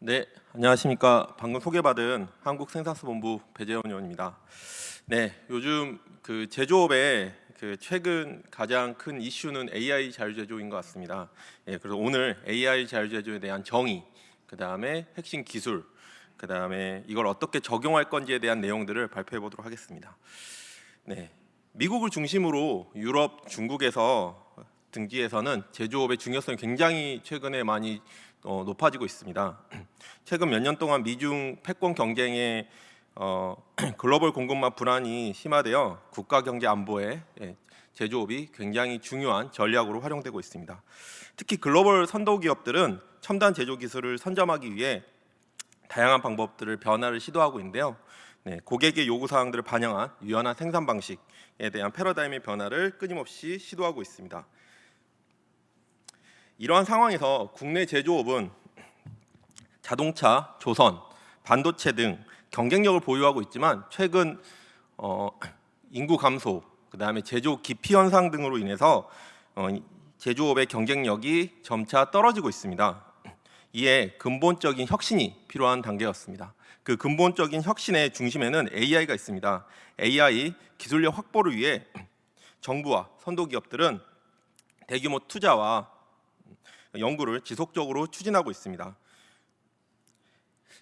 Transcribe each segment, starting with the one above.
네, 안녕하십니까. 방금 소개받은 한국생산수본부 배재원 의원입니다. 네, 요즘 그 제조업의 최근 가장 큰 이슈는 AI 자율제조인 것 같습니다. 예, 그래서 오늘 AI 자율제조에 대한 정의, 그 다음에 핵심 기술, 그 다음에 이걸 어떻게 적용할 건지에 대한 내용들을 발표해 보도록 하겠습니다. 네, 미국을 중심으로 유럽, 중국에서 등지에서는 제조업의 중요성이 굉장히 최근에 많이 높아지고 있습니다. 최근 몇 년 동안 미중 패권 경쟁에 글로벌 공급망 불안이 심화되어 국가 경제 안보에 제조업이 굉장히 중요한 전략으로 활용되고 있습니다. 특히 글로벌 선도 기업들은 첨단 제조 기술을 선점하기 위해 다양한 방법들을 변화를 시도하고 있는데요. 네, 고객의 요구 사항들을 반영한 유연한 생산 방식에 대한 패러다임의 변화를 끊임없이 시도하고 있습니다. 이러한 상황에서 국내 제조업은 자동차, 조선, 반도체 등 경쟁력을 보유하고 있지만 최근 인구 감소, 그다음에 제조 기피 현상 등으로 인해서 제조업의 경쟁력이 점차 떨어지고 있습니다. 이에 근본적인 혁신이 필요한 단계였습니다. 그 근본적인 혁신의 중심에는 AI가 있습니다. AI 기술력 확보를 위해 정부와 선도 기업들은 대규모 투자와 연구를 지속적으로 추진하고 있습니다.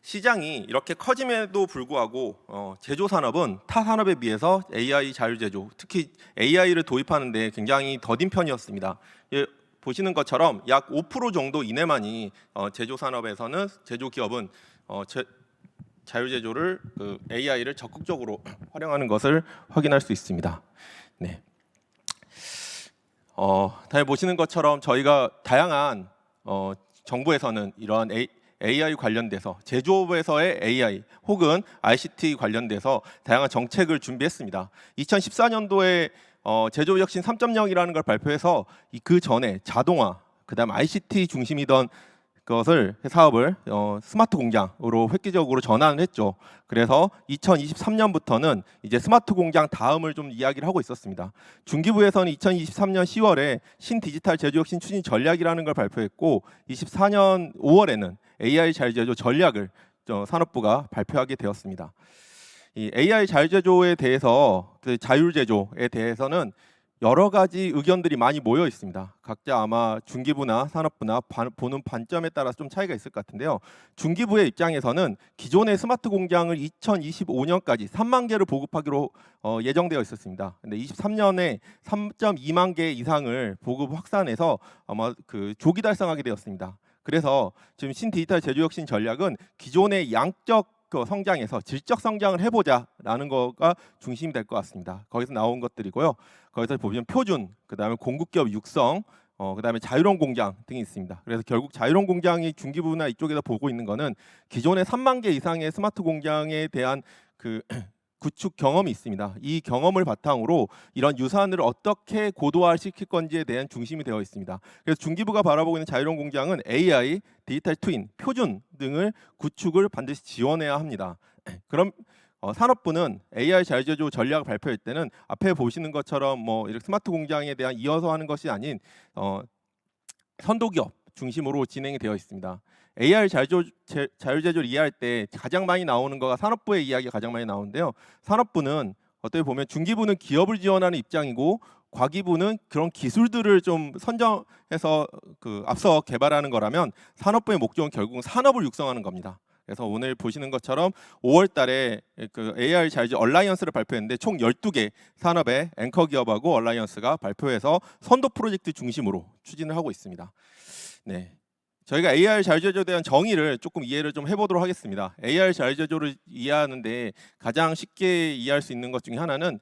시장이 이렇게 커짐에도 불구하고 제조 산업은 타 산업에 비해서 AI 자율제조, 특히 AI를 도입하는 데 굉장히 더딘 편이었습니다. 예, 보시는 것처럼 약 5% 정도 이내만이 제조 산업에서는 제조 기업은 자율제조를 AI를 적극적으로 활용하는 것을 확인할 수 있습니다. 네. 다음에 보시는 것처럼 저희가 다양한 정부에서는 이러한 AI 관련돼서 제조업에서의 AI 혹은 ICT 관련돼서 다양한 정책을 준비했습니다. 2014년도에 제조혁신 3.0이라는 걸 발표해서 그 전에 자동화, 그다음 ICT 중심이던 것을 사업을 스마트 공장으로 획기적으로 전환을 했죠. 그래서 2023년부터는 이제 스마트 공장 다음을 좀 이야기를 하고 있었습니다. 중기부에서는 2023년 10월에 신디지털 제조혁신 추진 전략이라는 걸 발표했고 24년 5월에는 AI 자율제조 전략을 산업부가 발표하게 되었습니다. 이 AI 자율제조에 대해서 자율제조에 대해서는 여러 가지 의견들이 많이 모여 있습니다. 각자 아마 중기부나 산업부나 보는 관점에 따라서 좀 차이가 있을 것 같은데요. 중기부의 입장에서는 기존의 스마트 공장을 2025년까지 3만 개를 보급하기로 예정되어 있었습니다. 근데 23년에 3.2만 개 이상을 보급 확산해서 아마 조기 달성하게 되었습니다. 그래서 지금 신디지털 제조혁신 전략은 기존의 양적 성장에서 질적 성장을 해보자라는 거가 중심이 될 것 같습니다. 거기서 나온 것들이고요. 거기서 보면 표준, 그다음에 공급기업 육성, 그다음에 자율원 공장 등이 있습니다. 그래서 결국 자율원 공장이 중기부나 이쪽에서 보고 있는 거는 기존의 3만 개 이상의 스마트 공장에 대한 구축 경험이 있습니다. 이 경험을 바탕으로 이런 유산을 어떻게 고도화시킬 건지에 대한 중심이 되어 있습니다. 그래서 중기부가 바라보고 있는 자율원 공장은 AI, 디지털 트윈, 표준 등을 구축을 반드시 지원해야 합니다. 그럼 산업부는 AI 자율제조 전략을 발표할 때는 앞에 보시는 것처럼 뭐 이렇게 스마트 공장에 대한 이어서 하는 것이 아닌 선도기업 중심으로 진행이 되어 있습니다. AI 자율제조를 이해할 때 가장 많이 나오는 거가 산업부의 이야기가 가장 많이 나오는데요. 산업부는 어떻게 보면 중기부는 기업을 지원하는 입장이고 과기부는 그런 기술들을 좀 선정해서 앞서 개발하는 거라면 산업부의 목적은 결국은 산업을 육성하는 겁니다. 그래서 오늘 보시는 것처럼 5월 달에 AI 자율제조 얼라이언스를 발표했는데 총 12개 산업의 앵커 기업하고 얼라이언스가 발표해서 선도 프로젝트 중심으로 추진을 하고 있습니다. 네. 저희가 AI 자율제조에 대한 정의를 조금 이해를 좀 해보도록 하겠습니다. AI 자율제조를 이해하는데 가장 쉽게 이해할 수 있는 것 중에 하나는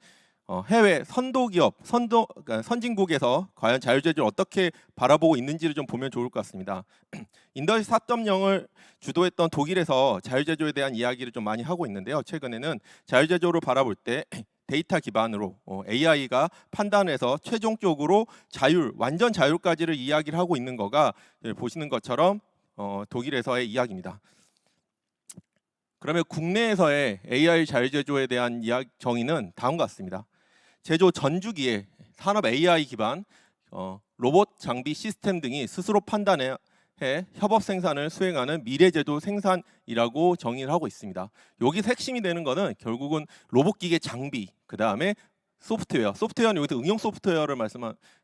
해외 선도기업, 그러니까 선진국에서 과연 자율제조를 어떻게 바라보고 있는지를 좀 보면 좋을 것 같습니다. 인더스트리 4.0을 주도했던 독일에서 자율제조에 대한 이야기를 좀 많이 하고 있는데요. 최근에는 자율제조를 바라볼 때 데이터 기반으로 AI가 판단해서 최종적으로 완전 자율까지를 이야기를 하고 있는 거가 보시는 것처럼 독일에서의 이야기입니다. 그러면 국내에서의 AI 자율제조에 대한 정의는 다음과 같습니다. 제조 전주기에 산업 AI 기반 로봇 장비 시스템 등이 스스로 판단해서 협업 생산을 수행하는 미래제조 생산이라고 정의를 하고 있습니다. 여기서 핵심이 되는 거는 결국은 로봇기계 장비, 그 다음에 소프트웨어는 여기서 응용 소프트웨어를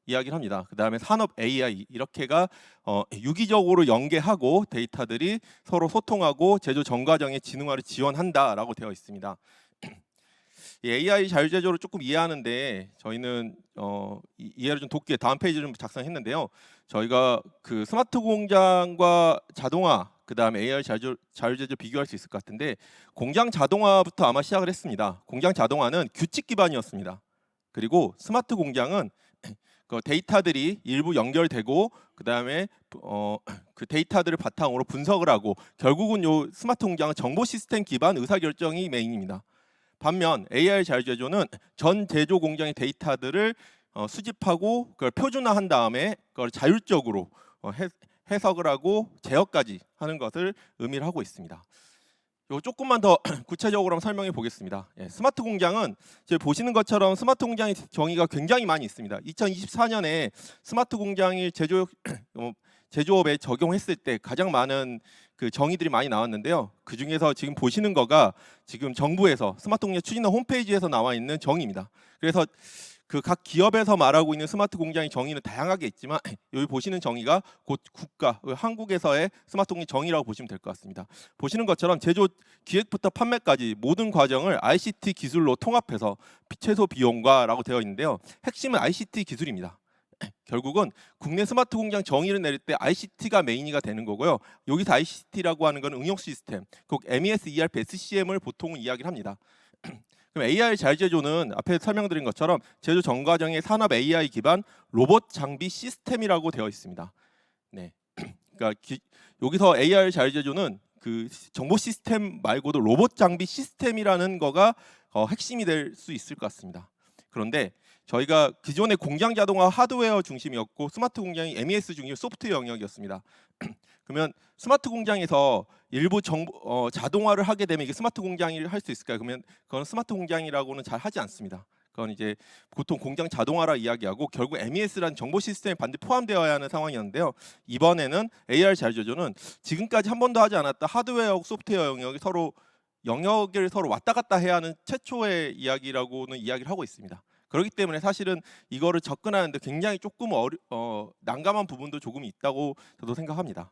이야기를 합니다. 그 다음에 산업 AI 이렇게가 유기적으로 연계하고 데이터들이 서로 소통하고 제조 전 과정의 지능화를 지원한다라고 되어 있습니다. 이 AI 자율제조를 조금 이해하는데 저희는 이해를 좀 돕기 위해 다음 페이지를 좀 작성했는데요. 저희가 그 스마트 공장과 자동화, 그 다음에 AI 자율제조 비교할 수 있을 것 같은데, 공장 자동화부터 아마 시작을 했습니다. 공장 자동화는 규칙 기반이었습니다. 그리고 스마트 공장은 그 데이터들이 일부 연결되고 그 다음에 그 데이터들을 바탕으로 분석을 하고 결국은 요 스마트 공장은 정보 시스템 기반 의사결정이 메인입니다. 반면 AI 자율제조는 전 제조 공장의 데이터들을 수집하고 그걸 표준화한 다음에 그걸 자율적으로 해석을 하고 제어까지 하는 것을 의미를 하고 있습니다. 요 조금만 더 구체적으로 한번 설명해 보겠습니다. 스마트 공장은 지금 보시는 것처럼 스마트 공장의 정의가 굉장히 많이 있습니다. 2024년에 스마트 공장이 제조업에 적용했을 때 가장 많은 그 정의들이 많이 나왔는데요. 그 중에서 지금 보시는 거가 지금 정부에서 스마트 공장 추진단 홈페이지에서 나와 있는 정의입니다. 그래서 그 각 기업에서 말하고 있는 스마트 공장의 정의는 다양하게 있지만 여기 보시는 정의가 곧 국가, 한국에서의 스마트 공장 정의라고 보시면 될 것 같습니다. 보시는 것처럼 제조 기획부터 판매까지 모든 과정을 ICT 기술로 통합해서 최소 비용과라고 되어 있는데요. 핵심은 ICT 기술입니다. 결국은 국내 스마트 공장 정의를 내릴 때 ICT가 메인이가 되는 거고요. 여기서 ICT라고 하는 건 응용 시스템, 곧 MES, ERP, SCM을 보통 이야기를 합니다. 그럼 AI 자율제조는 앞에 설명드린 것처럼 제조 전 과정의 산업 AI 기반 로봇 장비 시스템이라고 되어 있습니다. 네, 그러니까 여기서 AI 자율제조는 그 정보 시스템 말고도 로봇 장비 시스템이라는 거가 핵심이 될 수 있을 것 같습니다. 그런데 저희가 기존의 공장 자동화 하드웨어 중심이었고 스마트 공장이 MES 중심 소프트웨어 영역이었습니다. 그러면 스마트 공장에서 일부 자동화를 하게 되면 이게 스마트 공장이 할 수 있을까요? 그러면 그건 스마트 공장이라고는 잘 하지 않습니다. 그건 이제 보통 공장 자동화라 이야기하고 결국 MES라는 정보 시스템에 반드시 포함되어야 하는 상황이었는데요. 이번에는 AR 자율제조는 지금까지 한 번도 하지 않았다 하드웨어, 소프트웨어 영역을 서로 왔다 갔다 해야 하는 최초의 이야기라고는 이야기를 하고 있습니다. 그렇기 때문에 사실은 이거를 접근하는데 굉장히 조금 난감한 부분도 조금 있다고 저도 생각합니다.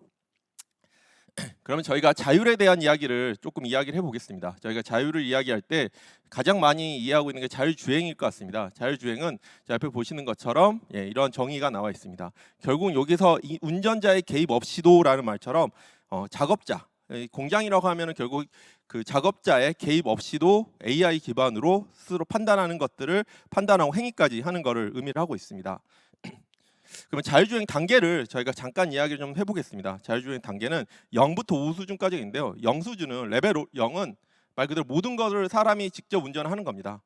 그러면 저희가 자율에 대한 이야기를 조금 이야기를 해보겠습니다. 저희가 자율을 이야기할 때 가장 많이 이해하고 있는 게 자율주행일 것 같습니다. 자율주행은 앞에 보시는 것처럼 이런 정의가 나와 있습니다. 결국 여기서 이 운전자의 개입 없이도라는 말처럼 작업자, 공장이라고 하면은 결국 그 작업자의 개입 없이도 AI 기반으로 스스로 판단하는 것들을 판단하고 행위까지 하는 것을 의미를 하고 있습니다. 그러면 자율주행 단계를 저희가 잠깐 이야기를 좀 해보겠습니다. 자율주행 단계는 0부터 5 수준까지 있는데요. 0 수준은 레벨 0은 말 그대로 모든 것을 사람이 직접 운전하는 겁니다.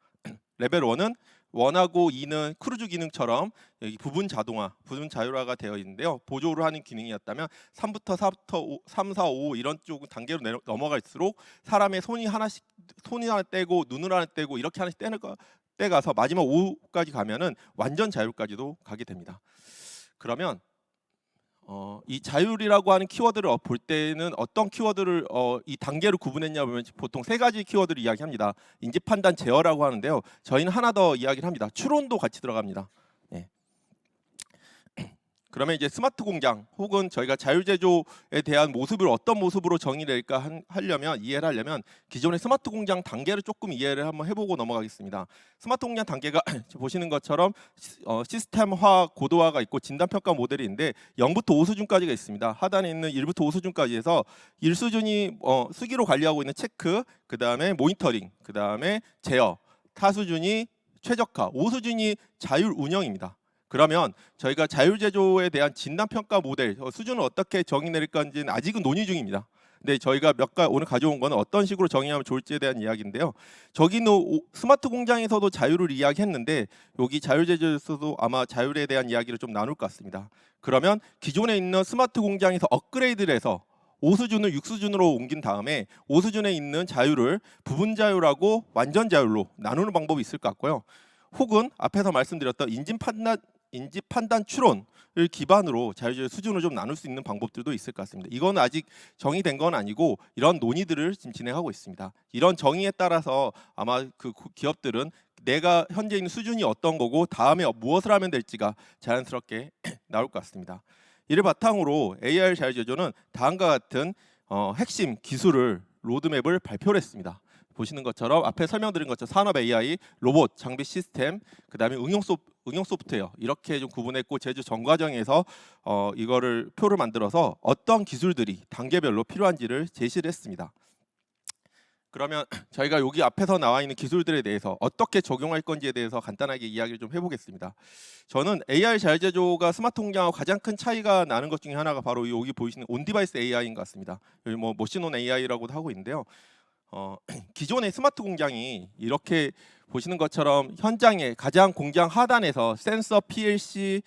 레벨 1은 1하고 2는 크루즈 기능처럼 여기 부분 자동화, 부분 자율화가 되어 있는데요. 보조를 하는 기능이었다면 3부터 3, 4, 5 이런 쪽 단계로 넘어갈수록 사람의 손이 하나 떼고 눈을 하나 떼고 이렇게 하나씩 떼가서 마지막 5까지 가면은 완전 자율까지도 가게 됩니다. 그러면 이 자율이라고 하는 키워드를 볼 때는 어떤 키워드를 이 단계로 구분했냐 보면 보통 세 가지 키워드를 이야기합니다. 인지 판단 제어라고 하는데요. 저희는 하나 더 이야기를 합니다. 추론도 같이 들어갑니다. 네. 그러면 이제 스마트 공장 혹은 저희가 자율제조에 대한 모습을 어떤 모습으로 정의될까 이해를 하려면 기존의 스마트 공장 단계를 조금 이해를 한번 해보고 넘어가겠습니다. 스마트 공장 단계가 보시는 것처럼 시스템화, 고도화가 있고 진단평가 모델이 있는데 0부터 5 수준까지가 있습니다. 하단에 있는 1부터 5 수준까지 해서 1수준이 수기로 관리하고 있는 체크, 그 다음에 모니터링, 그 다음에 제어, 4수준이 최적화, 5수준이 자율 운영입니다. 그러면 저희가 자율제조에 대한 진단평가 모델 수준을 어떻게 정의 내릴 건지는 아직은 논의 중입니다. 근데 저희가 오늘 가져온 거는 어떤 식으로 정의하면 좋을지에 대한 이야기인데요. 저기는 스마트 공장에서도 자율을 이야기했는데 여기 자율제조에서도 아마 자율에 대한 이야기를 좀 나눌 것 같습니다. 그러면 기존에 있는 스마트 공장에서 업그레이드를 해서 5수준을 6수준으로 옮긴 다음에 5수준에 있는 자율을 부분 자율하고 완전 자율로 나누는 방법이 있을 것 같고요. 혹은 앞에서 말씀드렸던 인지 판단 추론을 기반으로 자율주행 수준을 좀 나눌 수 있는 방법들도 있을 것 같습니다. 이건 아직 정의된 건 아니고 이런 논의들을 지금 진행하고 있습니다. 이런 정의에 따라서 아마 그 기업들은 내가 현재 있는 수준이 어떤 거고 다음에 무엇을 하면 될지가 자연스럽게 나올 것 같습니다. 이를 바탕으로 AI 자율제조는 다음과 같은 핵심 기술을 로드맵을 발표를 했습니다. 보시는 것처럼 앞에 설명드린 것처럼 산업 AI, 로봇, 장비 시스템, 그다음에 응용 소프트웨어 이렇게 좀 구분했고 제조 전 과정에서 이거를 표를 만들어서 어떤 기술들이 단계별로 필요한지를 제시를 했습니다. 그러면 저희가 여기 앞에서 나와 있는 기술들에 대해서 어떻게 적용할 건지에 대해서 간단하게 이야기를 좀 해보겠습니다. 저는 AI 자율제조가 스마트 공장하고 가장 큰 차이가 나는 것 중에 하나가 바로 여기 보이시는 온디바이스 AI인 것 같습니다. 여기 뭐 머신온 AI라고도 하고 있는데요. 기존의 스마트 공장이 이렇게 보시는 것처럼 현장에 가장 공장 하단에서 센서, PLC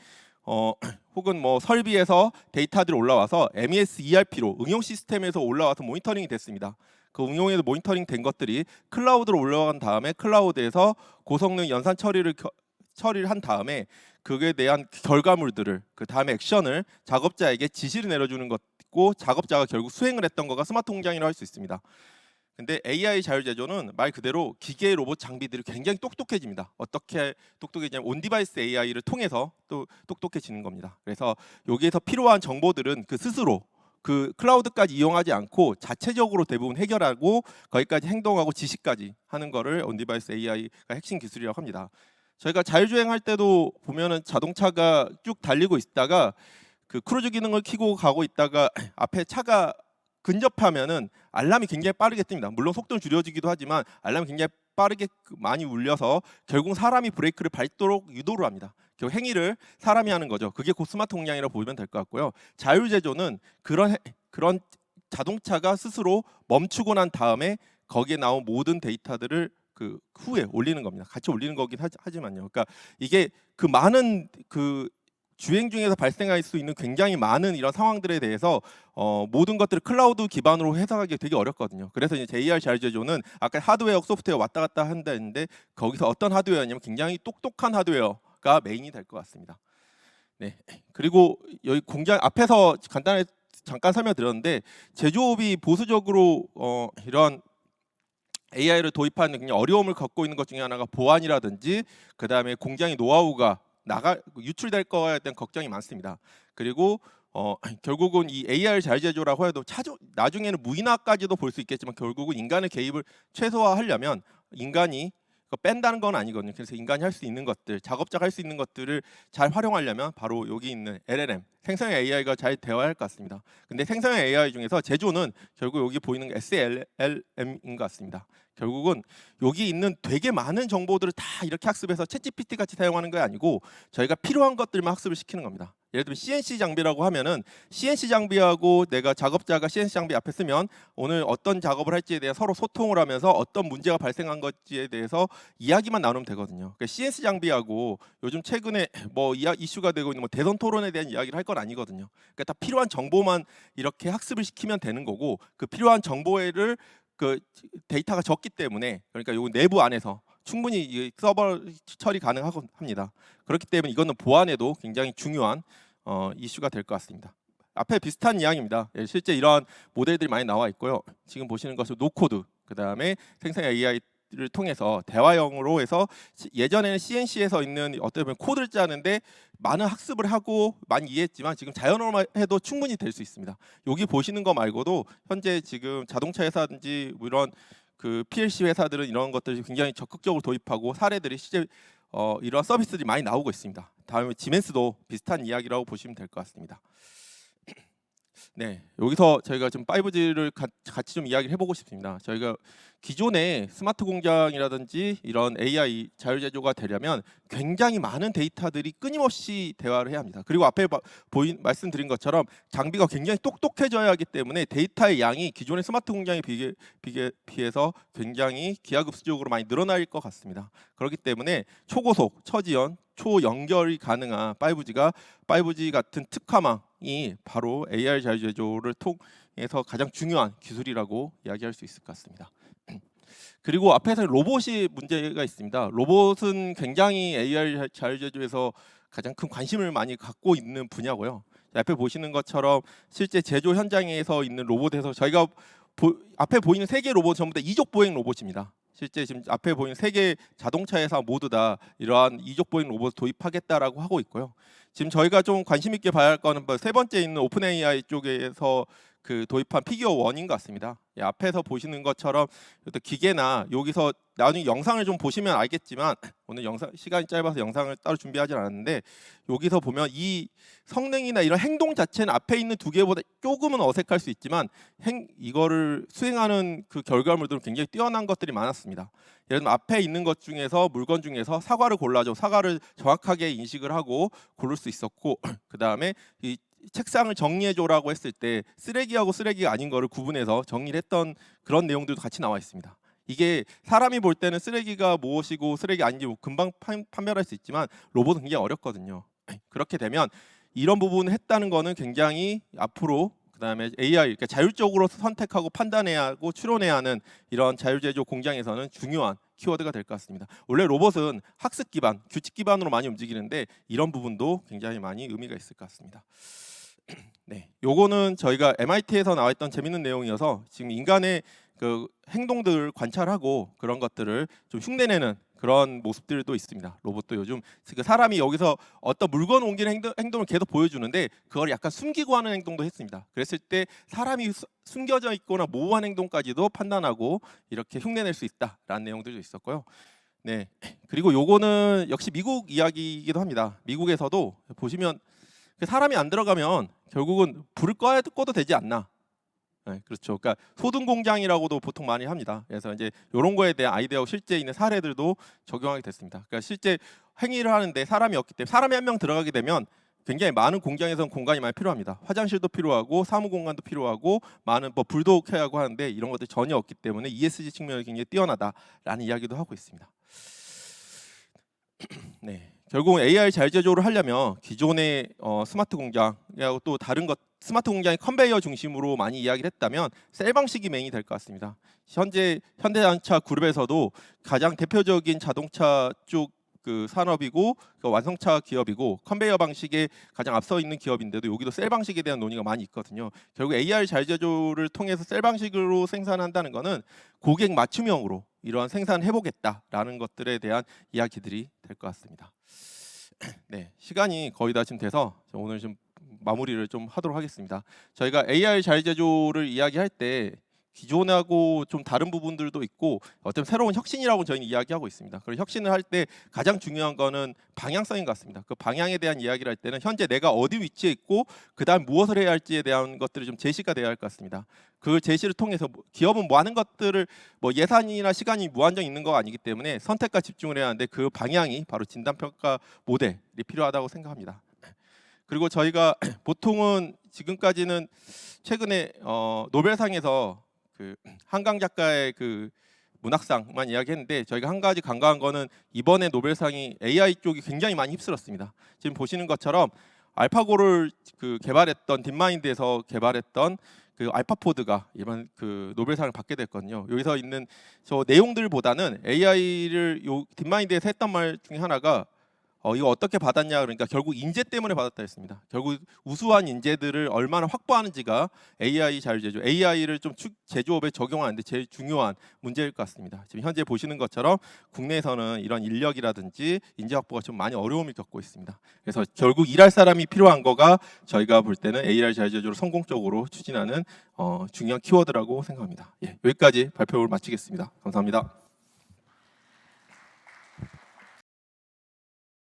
혹은 뭐 설비에서 데이터들이 올라와서 MES ERP로 응용 시스템에서 올라와서 모니터링이 됐습니다. 그 응용에서 모니터링 된 것들이 클라우드로 올라간 다음에 클라우드에서 고성능 연산 처리를 한 다음에 그에 대한 결과물들을 그 다음에 액션을 작업자에게 지시를 내려주는 것이고 작업자가 결국 수행을 했던 거가 스마트 공장이라고 할 수 있습니다. 근데 AI 자율제조는 말 그대로 기계 로봇 장비들이 굉장히 똑똑해집니다. 어떻게 똑똑해지냐면 온디바이스 AI를 통해서 또 똑똑해지는 겁니다. 그래서 여기에서 필요한 정보들은 그 스스로 그 클라우드까지 이용하지 않고 자체적으로 대부분 해결하고 거기까지 행동하고 지시까지 하는 거를 온디바이스 AI가 핵심 기술이라고 합니다. 저희가 자율주행할 때도 보면은 자동차가 쭉 달리고 있다가 그 크루즈 기능을 켜고 가고 있다가 앞에 차가 근접하면은 알람이 굉장히 빠르게 뜹니다. 물론 속도는 줄여지기도 하지만 알람이 굉장히 빠르게 많이 울려서 결국 사람이 브레이크를 밟도록 유도를 합니다. 결국 행위를 사람이 하는 거죠. 그게 곧 스마트 공장이라고 보면 될 것 같고요. 자율제조는 그런 자동차가 스스로 멈추고 난 다음에 거기에 나온 모든 데이터들을 그 후에 올리는 겁니다. 같이 올리는 거긴 하지만요. 그러니까 이게 그 많은 그 주행 중에서 발생할 수 있는 굉장히 많은 이런 상황들에 대해서 모든 것들을 클라우드 기반으로 해석하기 되게 어렵거든요. 그래서 이제 AR 자율제조는 아까 하드웨어, 소프트웨어 왔다 갔다 한다 했는데 거기서 어떤 하드웨어냐면 굉장히 똑똑한 하드웨어가 메인이 될 것 같습니다. 네. 그리고 여기 공장 앞에서 간단히 잠깐 설명드렸는데 제조업이 보수적으로 이런 AI를 도입하는 굉장히 어려움을 겪고 있는 것 중에 하나가 보안이라든지 그다음에 공장의 노하우가 유출될 거에 대한 걱정이 많습니다. 그리고 결국은 이 AI 자율제조라고 해도 나중에는 무인화까지도 볼 수 있겠지만 결국은 인간의 개입을 최소화하려면 인간이 뺀다는 건 아니거든요. 그래서 인간이 할 수 있는 것들, 작업자가 할 수 있는 것들을 잘 활용하려면 바로 여기 있는 LLM, 생성형 AI가 잘 되어야 할 것 같습니다. 근데 생성형 AI 중에서 제조는 결국 여기 보이는 SLM인 것 같습니다. 결국은 여기 있는 되게 많은 정보들을 다 이렇게 학습해서 챗GPT 같이 사용하는 게 아니고 저희가 필요한 것들만 학습을 시키는 겁니다. 예를 들면 CNC 장비라고 하면은 CNC 장비하고 내가 작업자가 CNC 장비 앞에 쓰면 오늘 어떤 작업을 할지에 대해 서로 소통을 하면서 어떤 문제가 발생한 것지에 대해서 이야기만 나누면 되거든요. 그러니까 CNC 장비하고 요즘 최근에 뭐 이슈가 되고 있는 뭐 대선 토론에 대한 이야기를 할 건 아니거든요. 그러니까 다 필요한 정보만 이렇게 학습을 시키면 되는 거고 그 필요한 정보를 그 데이터가 적기 때문에 그러니까 요 내부 안에서 충분히 서버 처리 가능합니다. 그렇기 때문에 이거는 보안에도 굉장히 중요한 이슈가 될 것 같습니다. 앞에 비슷한 이야기입니다. 실제 이러한 모델들이 많이 나와 있고요. 지금 보시는 것은 노코드, 그 다음에 생성 AI를 통해서 대화형으로 해서 예전에는 CNC에서 있는 어떻게 보면 코드를 짜는데 많은 학습을 하고 많이 이해했지만 지금 자연어만 해도 충분히 될 수 있습니다. 여기 보시는 거 말고도 현재 지금 자동차 회사든지 이런 그 PLC 회사들은 이런 것들을 굉장히 적극적으로 도입하고 사례들이 실제 이러한 서비스들이 많이 나오고 있습니다. 다음에 지멘스도 비슷한 이야기라고 보시면 될 것 같습니다. 네, 여기서 저희가 좀 5G를 같이 좀 이야기를 해보고 싶습니다. 저희가 기존의 스마트 공장이라든지 이런 AI 자율제조가 되려면 굉장히 많은 데이터들이 끊임없이 대화를 해야 합니다. 그리고 앞에 말씀드린 것처럼 장비가 굉장히 똑똑해져야 하기 때문에 데이터의 양이 기존의 스마트 공장에 비해서 굉장히 기하급수적으로 많이 늘어날 것 같습니다. 그렇기 때문에 초고속, 처지연, 초연결이 가능한 5G 같은 특화망이 바로 AI 자율제조를 통해서 가장 중요한 기술이라고 이야기할 수 있을 것 같습니다. 그리고 앞에서 로봇이 문제가 있습니다. 로봇은 굉장히 AI 자율제조에서 가장 큰 관심을 많이 갖고 있는 분야고요. 앞에 보시는 것처럼 실제 제조 현장에서 있는 로봇에서 저희가 앞에 보이는 3개 로봇 전부 다 이족 보행 로봇입니다. 실제 지금 앞에 보이는 3개 자동차 회사 모두 다 이러한 이족 보행 로봇을 도입하겠다라고 하고 있고요. 지금 저희가 좀 관심 있게 봐야 할 거는 세 번째 있는 오픈 AI 쪽에서 그 도입한 피규어 1인 것 같습니다. 앞에서 보시는 것처럼 기계나 여기서 나중에 영상을 좀 보시면 알겠지만 오늘 영상 시간이 짧아서 영상을 따로 준비하지 않았는데 여기서 보면 이 성능이나 이런 행동 자체는 앞에 있는 2개보다 조금은 어색할 수 있지만 이거를 수행하는 그 결과물들은 굉장히 뛰어난 것들이 많았습니다. 예를 들면 앞에 있는 것 중에서 물건 중에서 사과를 골라줘 사과를 정확하게 인식을 하고 고를 수 있었고 그 다음에 이 책상을 정리해줘라고 했을 때 쓰레기하고 쓰레기가 아닌 거를 구분해서 정리를 했던 그런 내용들도 같이 나와 있습니다. 이게 사람이 볼 때는 쓰레기가 무엇이고 쓰레기 아닌지 금방 판별할 수 있지만 로봇은 굉장히 어렵거든요. 그렇게 되면 이런 부분을 했다는 거는 굉장히 앞으로 그다음에 AI 그러니까 자율적으로 선택하고 판단해야 하고 추론해야 하는 이런 자율제조 공장에서는 중요한 키워드가 될 것 같습니다. 원래 로봇은 학습 기반, 규칙 기반으로 많이 움직이는데 이런 부분도 굉장히 많이 의미가 있을 것 같습니다. 네, 요거는 저희가 MIT에서 나와있던 재밌는 내용이어서 지금 인간의 그 행동들을 관찰하고 그런 것들을 좀 흉내내는 그런 모습들도 있습니다. 로봇도 요즘 그 사람이 여기서 어떤 물건 옮기는 행동을 계속 보여주는데 그걸 약간 숨기고 하는 행동도 했습니다. 그랬을 때 사람이 숨겨져 있거나 모호한 행동까지도 판단하고 이렇게 흉내낼 수 있다라는 내용들도 있었고요. 네, 그리고 요거는 역시 미국 이야기이기도 합니다. 미국에서도 보시면 사람이 안 들어가면 결국은 불을 꺼도 되지 않나. 네, 그렇죠. 그러니까 소등 공장이라고도 보통 많이 합니다. 그래서 이제 이런 거에 대한 아이디어가 실제 있는 사례들도 적용하게 됐습니다. 그러니까 실제 행위를 하는데 사람이 없기 때문에 사람이 한 명 들어가게 되면 굉장히 많은 공장에서는 공간이 많이 필요합니다. 화장실도 필요하고 사무 공간도 필요하고 많은 불도 켜야 하고 하는데 이런 것들이 전혀 없기 때문에 ESG 측면이 굉장히 뛰어나다라는 이야기도 하고 있습니다. 네. 결국 AI 자율제조를 하려면 기존의 스마트 공장하고 또 다른 것 스마트 공장이 컨베이어 중심으로 많이 이야기를 했다면 셀 방식이 메인이 될 것 같습니다. 현재 현대자동차 그룹에서도 가장 대표적인 자동차 쪽 그 산업이고 그 완성차 기업이고 컨베이어 방식에 가장 앞서 있는 기업인데도 여기도 셀 방식에 대한 논의가 많이 있거든요. 결국 AI 자율제조를 통해서 셀 방식으로 생산한다는 것은 고객 맞춤형으로 이러한 생산을 해보겠다라는 것들에 대한 이야기들이 될 것 같습니다. 네, 시간이 거의 다 지금 돼서 오늘 좀 마무리를 좀 하도록 하겠습니다. 저희가 AI 자율제조를 이야기할 때 기존하고 좀 다른 부분들도 있고 어떤 새로운 혁신이라고 저희는 이야기하고 있습니다. 그리고 혁신을 할 때 가장 중요한 거는 방향성인 것 같습니다. 그 방향에 대한 이야기를 할 때는 현재 내가 어디 위치에 있고 그다음 무엇을 해야 할지에 대한 것들이 좀 제시가 돼야 할 것 같습니다. 그 제시를 통해서 기업은 뭐 하는 것들을 뭐 예산이나 시간이 무한정 있는 거 아니기 때문에 선택과 집중을 해야 하는데 그 방향이 바로 진단평가 모델이 필요하다고 생각합니다. 그리고 저희가 보통은 지금까지는 최근에 노벨상에서 그 한강 작가의 그 문학상만 이야기했는데 저희가 한 가지 간과한 거는 이번에 노벨상이 AI 쪽이 굉장히 많이 휩쓸었습니다. 지금 보시는 것처럼 알파고를 그 개발했던 딥마인드에서 개발했던 그 알파포드가 이번 그 노벨상을 받게 됐거든요. 여기서 있는 저 내용들보다는 AI를 요 딥마인드에서 했던 말 중에 하나가 이거 어떻게 받았냐 그러니까 결국 인재 때문에 받았다 했습니다. 결국 우수한 인재들을 얼마나 확보하는지가 AI 자율제조, AI를 좀 제조업에 적용하는데 제일 중요한 문제일 것 같습니다. 지금 현재 보시는 것처럼 국내에서는 이런 인력이라든지 인재 확보가 좀 많이 어려움을 겪고 있습니다. 그래서 결국 일할 사람이 필요한 거가 저희가 볼 때는 AI 자율제조를 성공적으로 추진하는 중요한 키워드라고 생각합니다. 예, 여기까지 발표를 마치겠습니다. 감사합니다.